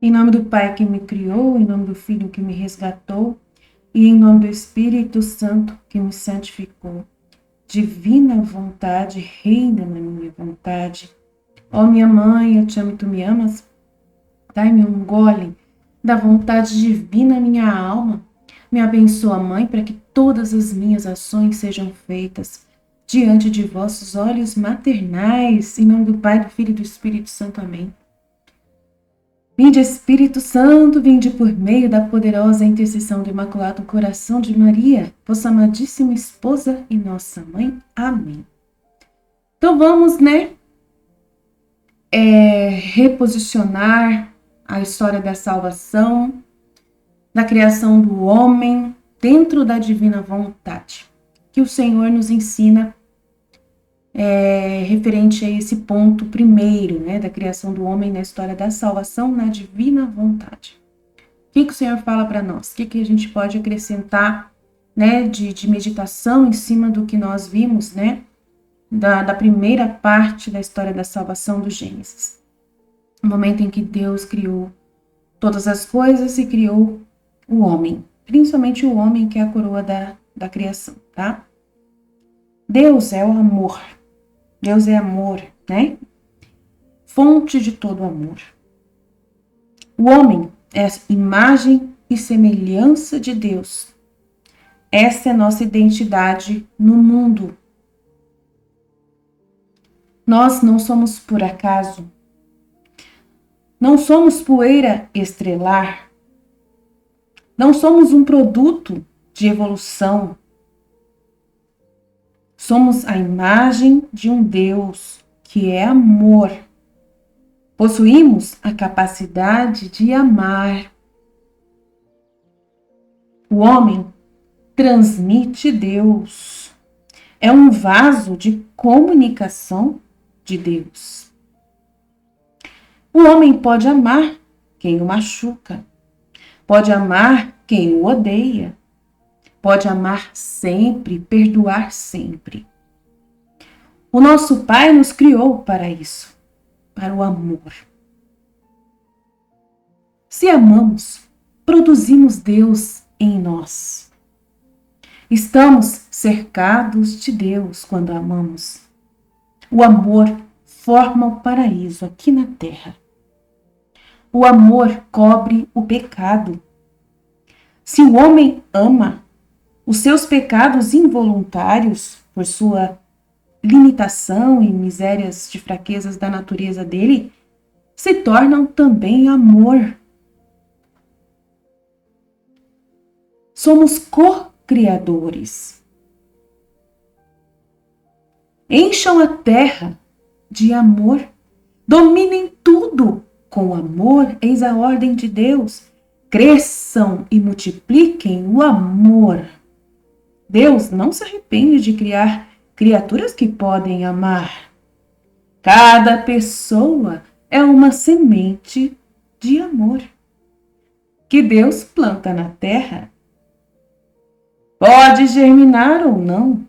Em nome do Pai que me criou, em nome do Filho que me resgatou, e em nome do Espírito Santo que me santificou. Divina vontade, reina na minha vontade. Ó minha mãe, eu te amo e tu me amas. Dai-me um gole da vontade divina minha alma. Me abençoa, Mãe, para que todas as minhas ações sejam feitas diante de vossos olhos maternais. Em nome do Pai, do Filho e do Espírito Santo. Amém. Vinde, Espírito Santo, vinde por meio da poderosa intercessão do Imaculado Coração de Maria, vossa amadíssima esposa e nossa mãe. Amém. Então vamos, reposicionar a história da salvação, da criação do homem dentro da divina vontade, que o Senhor nos ensina referente a esse ponto primeiro, da criação do homem na história da salvação na divina vontade. O que o Senhor fala para nós? O que a gente pode acrescentar, de meditação em cima do que nós vimos, da primeira parte da história da salvação do Gênesis? O momento em que Deus criou todas as coisas e criou o homem, principalmente o homem, que é a coroa da criação, tá? Deus é o amor. Deus é amor, Fonte de todo amor. O homem é a imagem e semelhança de Deus. Essa é a nossa identidade no mundo. Nós não somos por acaso. Não somos poeira estrelar. Não somos um produto de evolução. Somos a imagem de um Deus que é amor. Possuímos a capacidade de amar. O homem transmite Deus. É um vaso de comunicação de Deus. O homem pode amar quem o machuca. Pode amar quem o odeia. Pode amar sempre, perdoar sempre. O nosso Pai nos criou para isso, para o amor. Se amamos, produzimos Deus em nós. Estamos cercados de Deus quando amamos. O amor forma o paraíso aqui na terra. O amor cobre o pecado. Se o homem ama, os seus pecados involuntários, por sua limitação e misérias de fraquezas da natureza dele, se tornam também amor. Somos co-criadores. Encham a terra de amor. Dominem tudo com amor. Eis a ordem de Deus. Cresçam e multipliquem o amor. Deus não se arrepende de criar criaturas que podem amar. Cada pessoa é uma semente de amor que Deus planta na terra. Pode germinar ou não.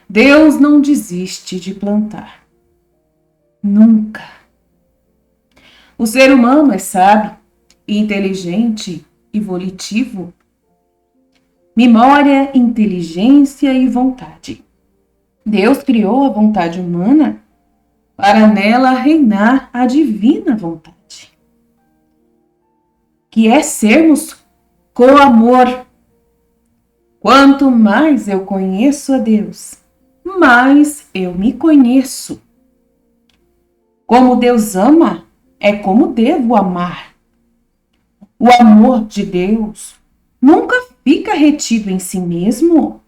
Deus não desiste de plantar. Nunca. O ser humano é sábio, inteligente e volitivo. Memória, inteligência e vontade. Deus criou a vontade humana para nela reinar a divina vontade, que é sermos co-amor. Quanto mais eu conheço a Deus, mais eu me conheço. Como Deus ama, é como devo amar. O amor de Deus nunca fica retido em si mesmo,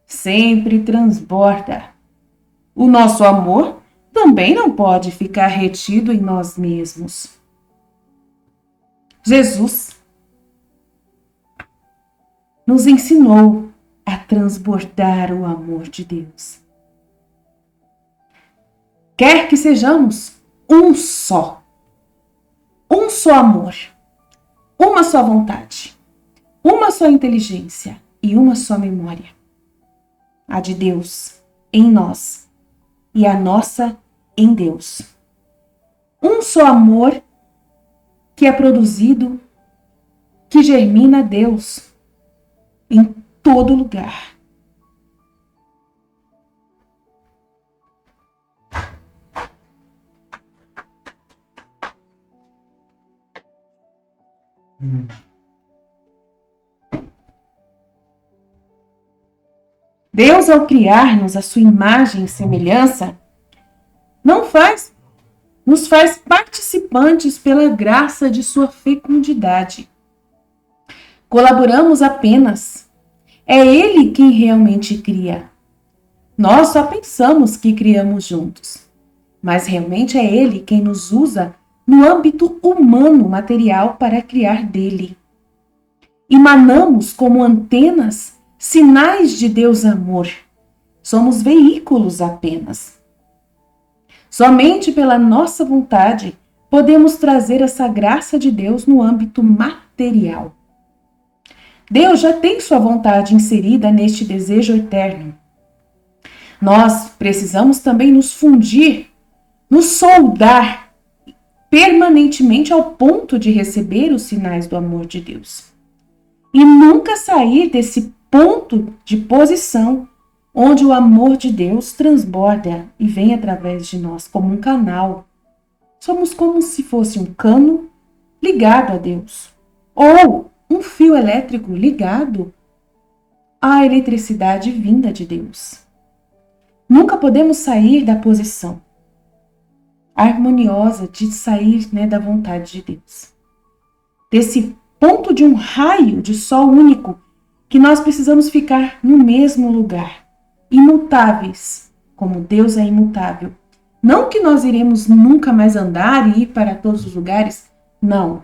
sempre transborda. O nosso amor também não pode ficar retido em nós mesmos. Jesus nos ensinou a transbordar o amor de Deus. Quer que sejamos um só amor, uma só vontade, uma só inteligência e uma só memória. A de Deus em nós e a nossa em Deus. Um só amor que é produzido, que germina Deus em todo lugar. Deus, ao criar-nos a sua imagem e semelhança, nos faz participantes pela graça de sua fecundidade. Colaboramos apenas. É Ele quem realmente cria. Nós só pensamos que criamos juntos, mas realmente é Ele quem nos usa no âmbito humano material para criar dele. Emanamos como antenas sinais de Deus amor. Somos veículos apenas. Somente pela nossa vontade podemos trazer essa graça de Deus no âmbito material. Deus já tem sua vontade inserida neste desejo eterno. Nós precisamos também nos fundir, nos soldar permanentemente ao ponto de receber os sinais do amor de Deus. E nunca sair desse ponto de posição onde o amor de Deus transborda e vem através de nós como um canal. Somos como se fosse um cano ligado a Deus, ou um fio elétrico ligado à eletricidade vinda de Deus. Nunca podemos sair da posição harmoniosa de sair da vontade de Deus. Desse ponto de um raio de sol único que nós precisamos ficar no mesmo lugar, imutáveis, como Deus é imutável. Não que nós iremos nunca mais andar e ir para todos os lugares, não.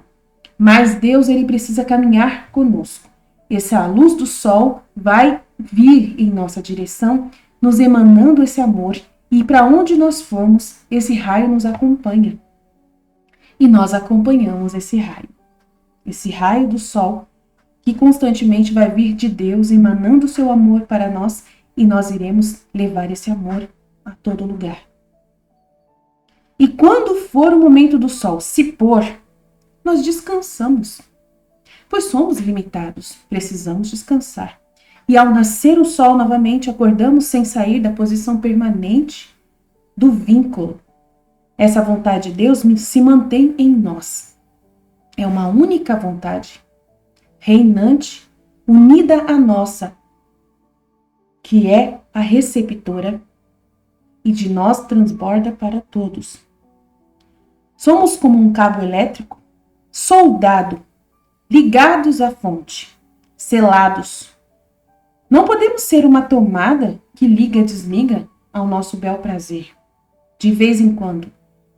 Mas Deus, ele precisa caminhar conosco. Essa luz do sol vai vir em nossa direção, nos emanando esse amor, e para onde nós formos, esse raio nos acompanha. E nós acompanhamos esse raio do sol, que constantemente vai vir de Deus, emanando o seu amor para nós, e nós iremos levar esse amor a todo lugar. E quando for o momento do sol se pôr, nós descansamos, pois somos limitados, precisamos descansar. E ao nascer o sol novamente, acordamos sem sair da posição permanente do vínculo. Essa vontade de Deus se mantém em nós. É uma única vontade, reinante, unida à nossa, que é a receptora, e de nós transborda para todos. Somos como um cabo elétrico, soldado, ligados à fonte, selados. Não podemos ser uma tomada que liga e desliga ao nosso bel prazer, de vez em quando,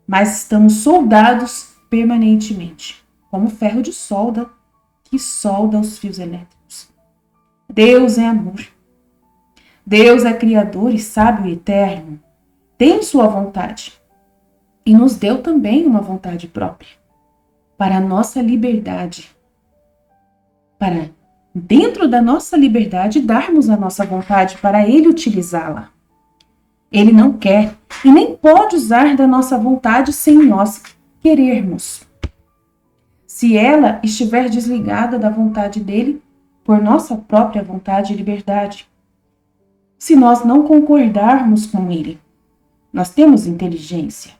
mas estamos soldados permanentemente, como ferro de solda que solda os fios elétricos. Deus é amor. Deus é criador e sábio e eterno. Tem sua vontade e nos deu também uma vontade própria para a nossa liberdade, para dentro da nossa liberdade darmos a nossa vontade para Ele utilizá-la. Ele não quer e nem pode usar da nossa vontade sem nós querermos. Se ela estiver desligada da vontade dele, por nossa própria vontade e liberdade. Se nós não concordarmos com ele, nós temos inteligência,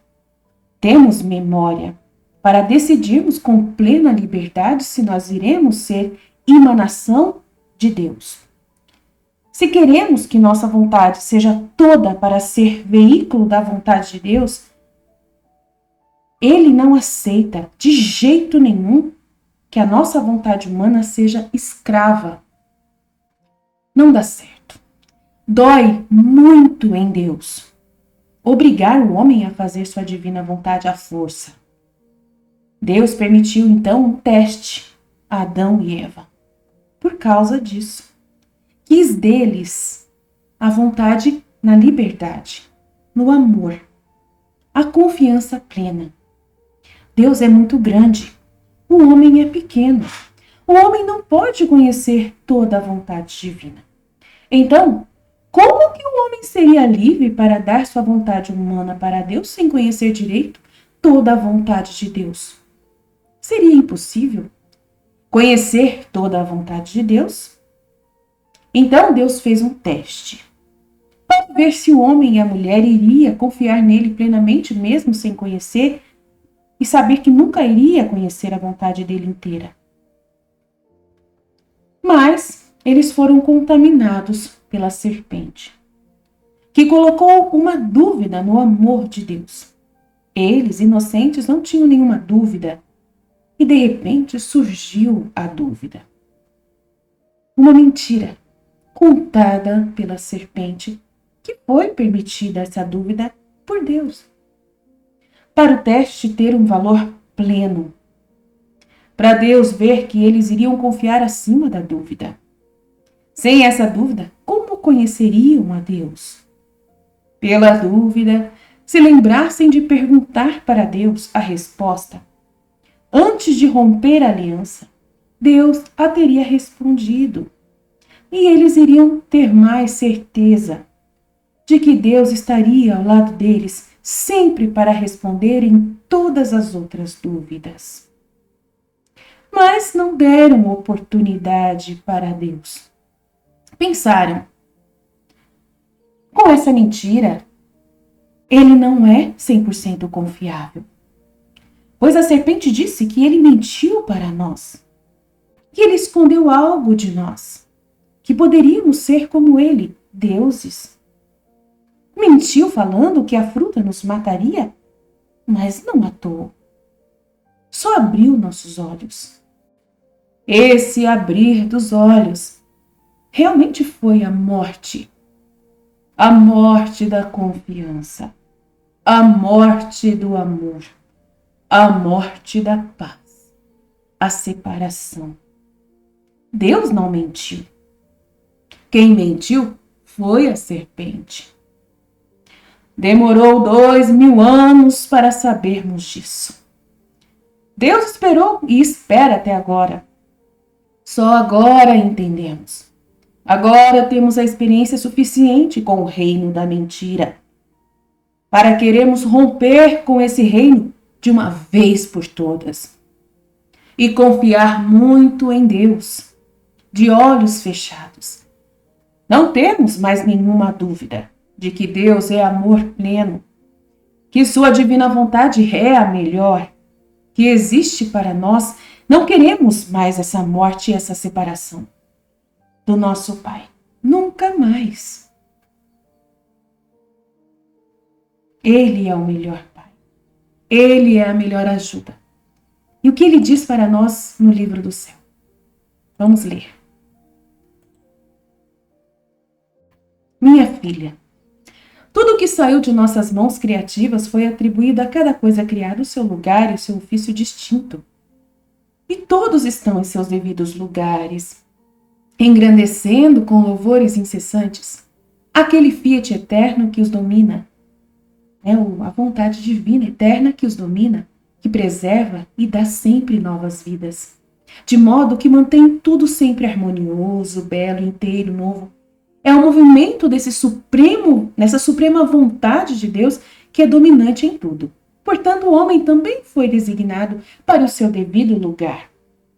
temos memória para decidirmos com plena liberdade se nós iremos ser emanação de Deus. Se queremos que nossa vontade seja toda para ser veículo da vontade de Deus, Ele não aceita de jeito nenhum que a nossa vontade humana seja escrava. Não dá certo. Dói muito em Deus obrigar o homem a fazer sua divina vontade à força. Deus permitiu então um teste a Adão e Eva. Por causa disso, quis deles a vontade na liberdade, no amor, a confiança plena. Deus é muito grande, o homem é pequeno. O homem não pode conhecer toda a vontade divina. Então, como que o homem seria livre para dar sua vontade humana para Deus sem conhecer direito toda a vontade de Deus? Seria impossível conhecer toda a vontade de Deus? Então Deus fez um teste para ver se o homem e a mulher iria confiar nele plenamente, mesmo sem conhecer, e saber que nunca iria conhecer a vontade dele inteira. Mas eles foram contaminados pela serpente, que colocou uma dúvida no amor de Deus. Eles, inocentes, não tinham nenhuma dúvida, e de repente surgiu a dúvida. Uma mentira contada pela serpente, que foi permitida essa dúvida por Deus, para o teste ter um valor pleno, para Deus ver que eles iriam confiar acima da dúvida. Sem essa dúvida, como conheceriam a Deus? Pela dúvida, se lembrassem de perguntar para Deus a resposta, antes de romper a aliança, Deus a teria respondido. E eles iriam ter mais certeza de que Deus estaria ao lado deles sempre para responderem todas as outras dúvidas. Mas não deram oportunidade para Deus. Pensaram, com essa mentira, ele não é 100% confiável. Pois a serpente disse que ele mentiu para nós, que ele escondeu algo de nós, que poderíamos ser como ele, deuses. Mentiu falando que a fruta nos mataria, mas não matou. Só abriu nossos olhos. Esse abrir dos olhos realmente foi a morte da confiança, a morte do amor, a morte da paz, a separação. Deus não mentiu. Quem mentiu foi a serpente. Demorou 2000 anos para sabermos disso. Deus esperou e espera até agora. Só agora entendemos. Agora temos a experiência suficiente com o reino da mentira, para queremos romper com esse reino de uma vez por todas e confiar muito em Deus, de olhos fechados. Não temos mais nenhuma dúvida de que Deus é amor pleno, que sua divina vontade é a melhor, que existe para nós. Não queremos mais essa morte e essa separação do nosso Pai. Nunca mais. Ele é o melhor Pai. Ele é a melhor ajuda. E o que ele diz para nós no livro do céu? Vamos ler. Minha filha, tudo que saiu de nossas mãos criativas foi atribuído a cada coisa criada o seu lugar e o seu ofício distinto. E todos estão em seus devidos lugares, engrandecendo com louvores incessantes aquele fiat eterno que os domina, a vontade divina eterna que os domina, que preserva e dá sempre novas vidas, de modo que mantém tudo sempre harmonioso, belo, inteiro, novo. É o movimento nessa suprema vontade de Deus que é dominante em tudo. Portanto, o homem também foi designado para o seu devido lugar,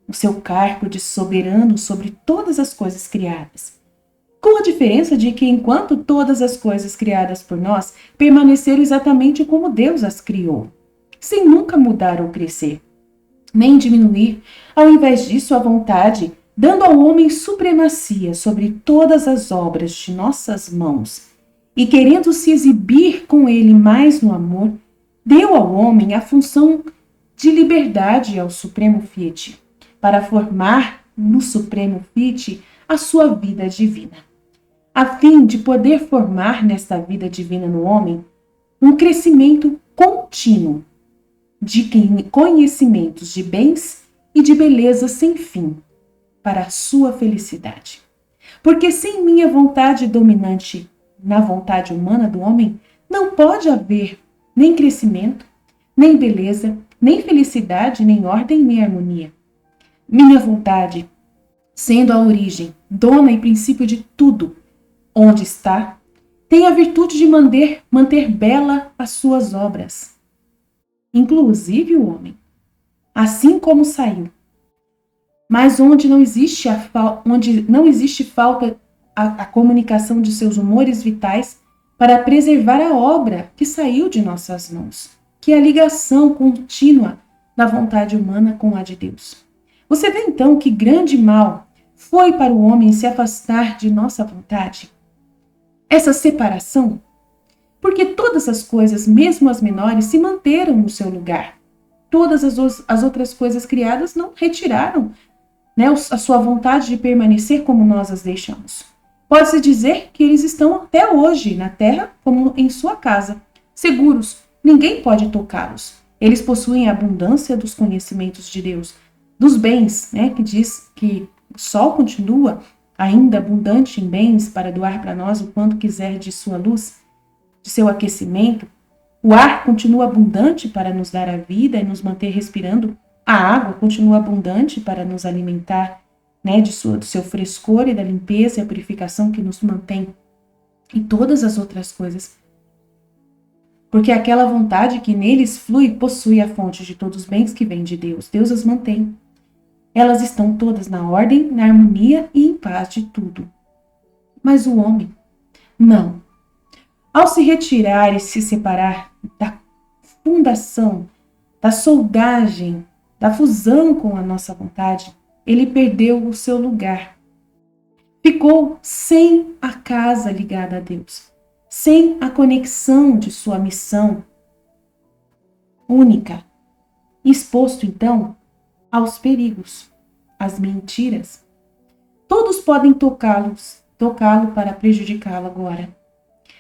o seu cargo de soberano sobre todas as coisas criadas. Com a diferença de que, enquanto todas as coisas criadas por nós permaneceram exatamente como Deus as criou, sem nunca mudar ou crescer, nem diminuir, ao invés disso, a vontade, dando ao homem supremacia sobre todas as obras de nossas mãos, e querendo se exibir com ele mais no amor, deu ao homem a função de liberdade ao Supremo Fiat, para formar no Supremo Fiat a sua vida divina, a fim de poder formar nesta vida divina no homem um crescimento contínuo de conhecimentos de bens e de beleza sem fim, para a sua felicidade. Porque sem minha vontade dominante na vontade humana do homem, não pode haver nem crescimento, nem beleza, nem felicidade, nem ordem, nem harmonia. Minha vontade, sendo a origem, dona e princípio de tudo, onde está, tem a virtude de manter bela as suas obras, inclusive o homem. assim como saiu. Mas onde não existe falta a comunicação de seus humores vitais para preservar a obra que saiu de nossas mãos, que é a ligação contínua da vontade humana com a de Deus. Você vê então que grande mal foi para o homem se afastar de nossa vontade? Essa separação? Porque todas as coisas, mesmo as menores, se manteram no seu lugar. Todas as outras coisas criadas não retiraram, né, a sua vontade de permanecer como nós as deixamos. Pode-se dizer que eles estão até hoje na terra como em sua casa, seguros, ninguém pode tocá-los. Eles possuem a abundância dos conhecimentos de Deus, dos bens, né, que diz que o sol continua ainda abundante em bens para doar para nós o quanto quiser de sua luz, de seu aquecimento. O ar continua abundante para nos dar a vida e nos manter respirando. A água continua abundante para nos alimentar, né, do seu frescor e da limpeza e a purificação que nos mantém. E todas as outras coisas. Porque aquela vontade que neles flui possui a fonte de todos os bens que vem de Deus. Deus as mantém. Elas estão todas na ordem, na harmonia e em paz de tudo. Mas o homem, não. Ao se retirar e se separar da fundação, da soldagem, da fusão com a nossa vontade, ele perdeu o seu lugar. Ficou sem a casa ligada a Deus, sem a conexão de sua missão única, exposto então aos perigos, às mentiras. Todos podem tocá-lo para prejudicá-lo agora.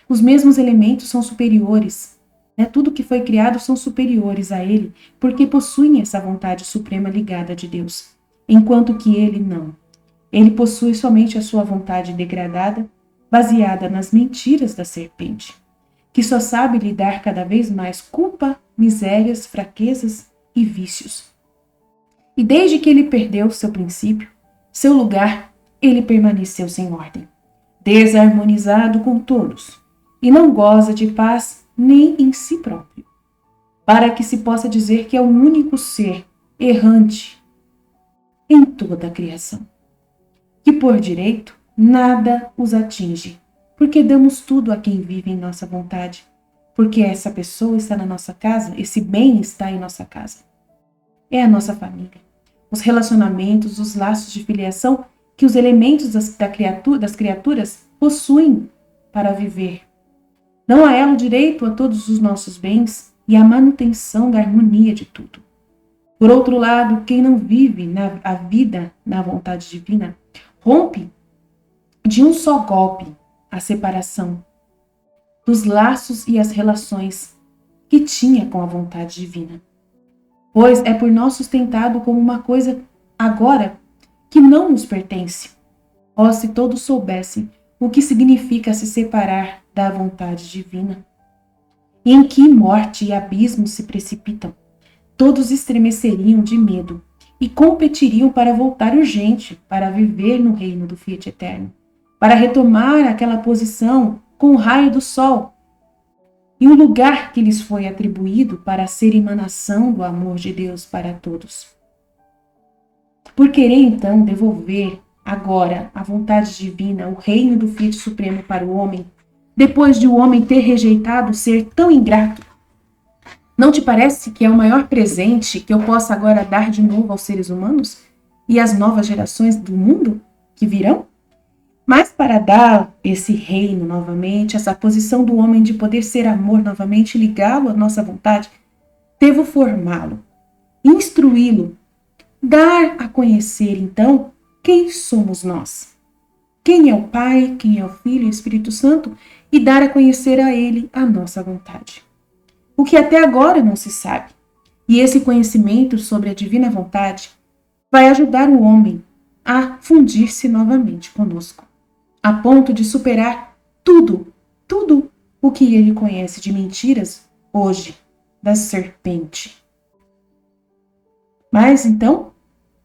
Os mesmos elementos são superiores, né? Tudo que foi criado são superiores a ele, porque possuem essa vontade suprema ligada de Deus, enquanto que ele não. Ele possui somente a sua vontade degradada, baseada nas mentiras da serpente, que só sabe lhe dar cada vez mais culpa, misérias, fraquezas e vícios. E desde que ele perdeu seu princípio, seu lugar, ele permaneceu sem ordem, desarmonizado com todos, e não goza de paz nem em si próprio, para que se possa dizer que é o único ser errante em toda a criação, que por direito nada os atinge, porque damos tudo a quem vive em nossa vontade, porque essa pessoa está na nossa casa, esse bem está em nossa casa. É a nossa família, os relacionamentos, os laços de filiação que os elementos das criaturas possuem para viver. Não há ela o direito a todos os nossos bens e a manutenção da harmonia de tudo. Por outro lado, quem não vive a vida na vontade divina, rompe de um só golpe a separação dos laços e as relações que tinha com a vontade divina. Pois é por nós sustentado como uma coisa agora que não nos pertence. Ó, se todos soubessem o que significa se separar da vontade divina. E em que morte e abismo se precipitam. Todos estremeceriam de medo e competiriam para voltar urgente, para viver no reino do Fiat Eterno, para retomar aquela posição com o raio do sol e o lugar que lhes foi atribuído para ser emanação do amor de Deus para todos. Por querer então devolver agora a vontade divina, o reino do Fiat Supremo para o homem, depois de o homem ter rejeitado ser tão ingrato, não te parece que é o maior presente que eu possa agora dar de novo aos seres humanos e às novas gerações do mundo que virão? Mas para dar esse reino novamente, essa posição do homem de poder ser amor novamente, ligá-lo à nossa vontade, devo formá-lo, instruí-lo, dar a conhecer então quem somos nós, quem é o Pai, quem é o Filho e o Espírito Santo, e dar a conhecer a ele a nossa vontade. O que até agora não se sabe. E esse conhecimento sobre a divina vontade vai ajudar o homem a fundir-se novamente conosco, a ponto de superar tudo o que ele conhece de mentiras hoje, da serpente. Mas então,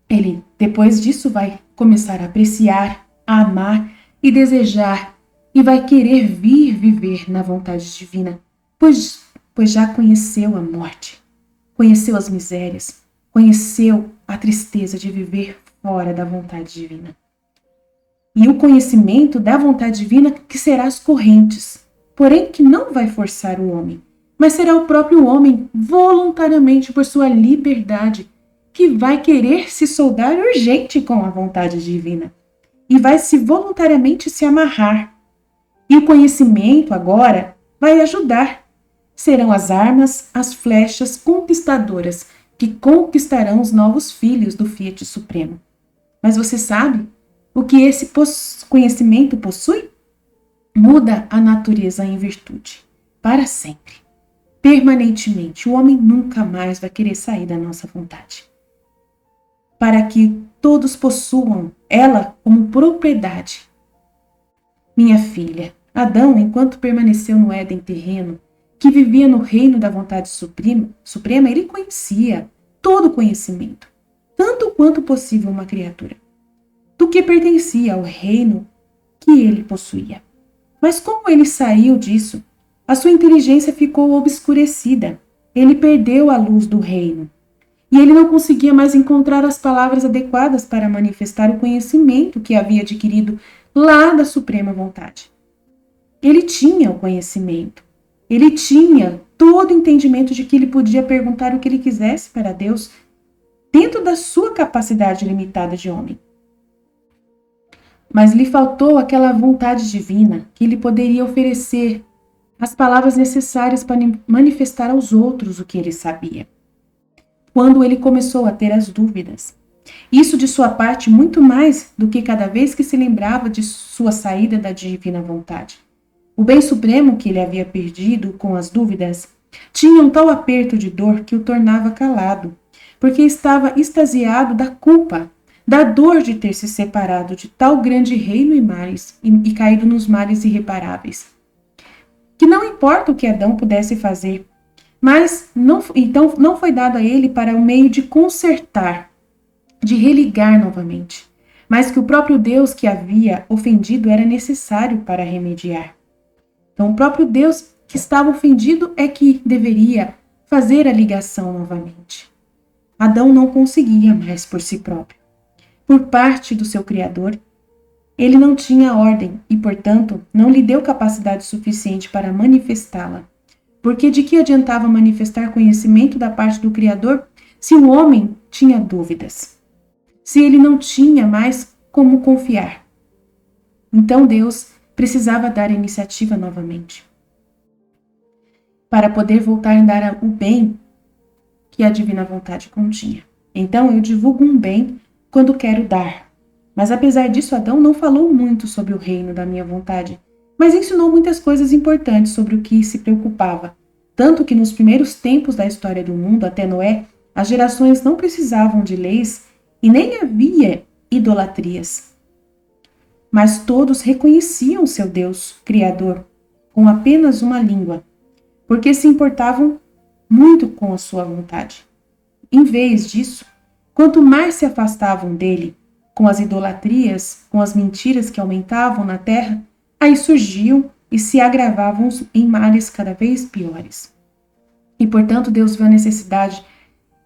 ele, depois disso, vai começar a apreciar, a amar e desejar, e vai querer vir viver na vontade divina, pois já conheceu a morte, conheceu as misérias, conheceu a tristeza de viver fora da vontade divina. E o conhecimento da vontade divina que será as correntes, porém que não vai forçar o homem, mas será o próprio homem, voluntariamente por sua liberdade, que vai querer se soldar urgente com a vontade divina e vai se voluntariamente se amarrar. E o conhecimento agora vai ajudar. Serão as armas, as flechas conquistadoras que conquistarão os novos filhos do Fiat Supremo. Mas você sabe o que esse conhecimento possui? Muda a natureza em virtude, para sempre, permanentemente. O homem nunca mais vai querer sair da nossa vontade. Para que todos possuam ela como propriedade. Minha filha, Adão, enquanto permaneceu no Éden terreno, que vivia no reino da vontade suprema, ele conhecia todo o conhecimento, tanto quanto possível uma criatura, do que pertencia ao reino que ele possuía. Mas como ele saiu disso, a sua inteligência ficou obscurecida. Ele perdeu a luz do reino. E ele não conseguia mais encontrar as palavras adequadas para manifestar o conhecimento que havia adquirido lá da suprema vontade. Ele tinha o conhecimento. Ele tinha todo o entendimento de que ele podia perguntar o que ele quisesse para Deus dentro da sua capacidade limitada de homem. Mas lhe faltou aquela vontade divina que lhe poderia oferecer as palavras necessárias para manifestar aos outros o que ele sabia. Quando ele começou a ter as dúvidas, isso de sua parte muito mais do que cada vez que se lembrava de sua saída da divina vontade. O bem supremo que ele havia perdido com as dúvidas tinha um tal aperto de dor que o tornava calado, porque estava extasiado da culpa, da dor de ter se separado de tal grande reino e mares e caído nos males irreparáveis. Que não importa o que Adão pudesse fazer, mas então não foi dado a ele para o meio de consertar, de religar novamente, mas que o próprio Deus que havia ofendido era necessário para remediar. Então, o próprio Deus que estava ofendido é que deveria fazer a ligação novamente. Adão não conseguia mais por si próprio. Por parte do seu Criador, ele não tinha ordem e, portanto, não lhe deu capacidade suficiente para manifestá-la. Porque de que adiantava manifestar conhecimento da parte do Criador se o homem tinha dúvidas? Se ele não tinha mais como confiar? Então Deus precisava dar a iniciativa novamente, para poder voltar a dar o bem que a divina vontade continha. Então eu divulgo um bem quando quero dar. Mas apesar disso, Adão não falou muito sobre o reino da minha vontade, mas ensinou muitas coisas importantes sobre o que se preocupava. Tanto que nos primeiros tempos da história do mundo, até Noé, as gerações não precisavam de leis e nem havia idolatrias. Mas todos reconheciam seu Deus Criador com apenas uma língua, porque se importavam muito com a sua vontade. Em vez disso, quanto mais se afastavam dele, com as idolatrias, com as mentiras que aumentavam na terra, aí surgiam e se agravavam em males cada vez piores. E, portanto, Deus viu a necessidade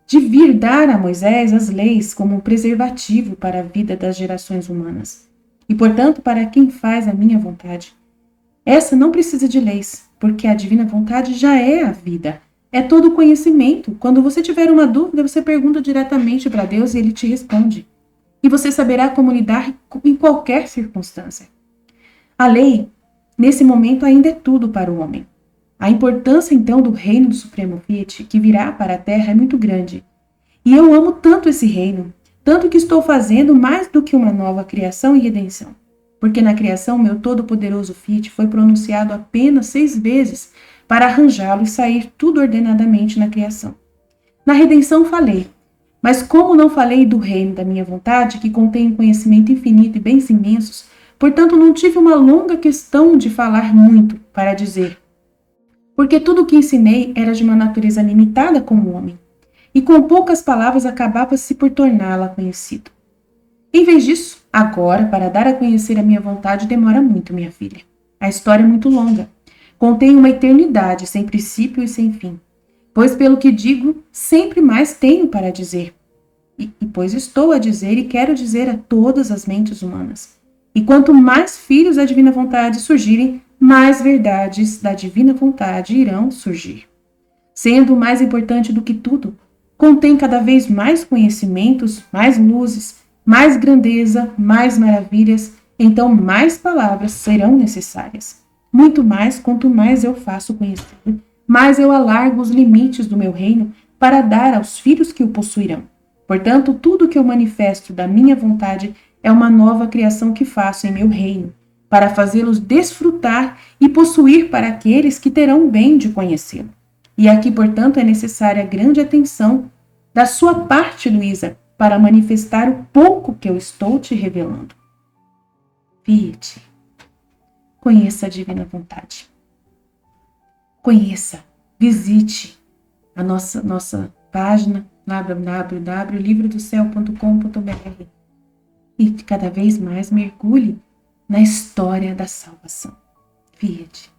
de vir dar a Moisés as leis como um preservativo para a vida das gerações humanas. E, portanto, para quem faz a minha vontade. Essa não precisa de leis, porque a divina vontade já é a vida. É todo o conhecimento. Quando você tiver uma dúvida, você pergunta diretamente para Deus e Ele te responde. E você saberá como lidar em qualquer circunstância. A lei, nesse momento, ainda é tudo para o homem. A importância, então, do reino do Supremo Fiat, que virá para a Terra, é muito grande. E eu amo tanto esse reino, tanto que estou fazendo mais do que uma nova criação e redenção. Porque na criação, meu todo-poderoso Fiat foi pronunciado apenas 6 vezes para arranjá-lo e sair tudo ordenadamente na criação. Na redenção falei, mas como não falei do reino da minha vontade, que contém um conhecimento infinito e bens imensos, portanto não tive uma longa questão de falar muito para dizer, porque tudo o que ensinei era de uma natureza limitada como homem, e com poucas palavras acabava-se por torná-la conhecido. Em vez disso, agora, para dar a conhecer a minha vontade, demora muito, minha filha. A história é muito longa. Contém uma eternidade, sem princípio e sem fim. Pois pelo que digo, sempre mais tenho para dizer. E pois estou a dizer e quero dizer a todas as mentes humanas. E quanto mais filhos da divina vontade surgirem, mais verdades da divina vontade irão surgir. Sendo mais importante do que tudo, contém cada vez mais conhecimentos, mais luzes, mais grandeza, mais maravilhas, então mais palavras serão necessárias. Muito mais quanto mais eu faço conhecer, mais eu alargo os limites do meu reino para dar aos filhos que o possuirão. Portanto, tudo que eu manifesto da minha vontade é uma nova criação que faço em meu reino, para fazê-los desfrutar e possuir para aqueles que terão bem de conhecê-lo. E aqui, portanto, é necessária grande atenção da sua parte, Luísa, para manifestar o pouco que eu estou te revelando. Fie-te. Conheça a divina vontade. Conheça, visite a nossa página www.livrodocel.com.br e cada vez mais mergulhe na história da salvação. Fie-te.